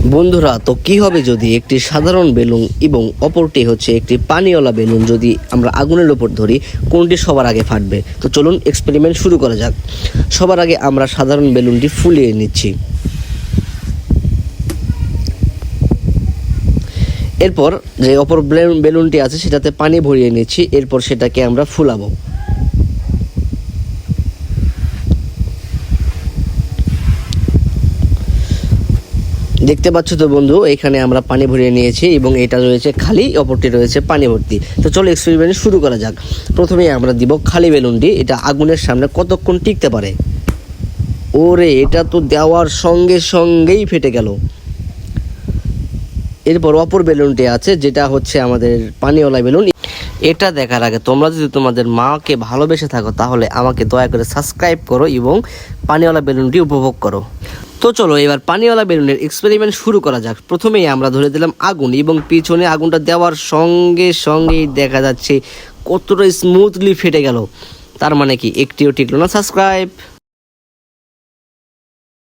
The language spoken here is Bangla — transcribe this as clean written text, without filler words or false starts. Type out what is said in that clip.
বন্ধুরা, তো কি হবে যদি একটি সাধারণ বেলুন এবং অপরটি হচ্ছে একটি পানিওয়ালা বেলুন যদি আমরা আগুনের উপর ধরি, কোনটি সবার আগে ফাটবে? তো চলুন এক্সপেরিমেন্ট শুরু করা যাক। সবার আগে আমরা সাধারণ বেলুনটি ফুলিয়ে নিচ্ছি। এরপর যে অপর বেলুনটি আছে সেটাতে পানি ভরিয়ে নিচ্ছি। এরপর সেটাকে আমরা ফুলাবো। দেখতে পাচ্ছ তো বন্ধু, এখানে আমরা পানি ভরিয়ে নিয়েছি এবং এটা রয়েছে খালি, অপরটি রয়েছে পানি ভর্তি। তো চলো এক্সপেরিমেন্ট শুরু করা যাক। প্রথমেই আমরা দিব খালি বেলুনটি, এটা আগুনের সামনে কতক্ষণ টিকতে পারে। ওরে, এটা তো দেওয়ার সঙ্গে সঙ্গেই ফেটে গেল। এরপর অপর বেলুনটি আছে, যেটা হচ্ছে আমাদের পানিওয়ালা বেলুন। এটা দেখার আগে তোমরা যদি তোমাদের মাকে ভালোবেসে থাকো তাহলে আমাকে দয়া করে সাবস্ক্রাইব করো এবং পানিওয়ালা বেলুনটি উপভোগ করো। তো চলো এবার পানিওয়ালা বেলুনের এক্সপেরিমেন্ট শুরু করা যাক। প্রথমেই আমরা ধরে দিলাম আগুন এবং পিছনে আগুনটা দেওয়ার সঙ্গে সঙ্গেই দেখা যাচ্ছে কতটা স্মুথলি ফেটে গেল। তার মানে কি একটিও টিকলো না সাবস্ক্রাইব।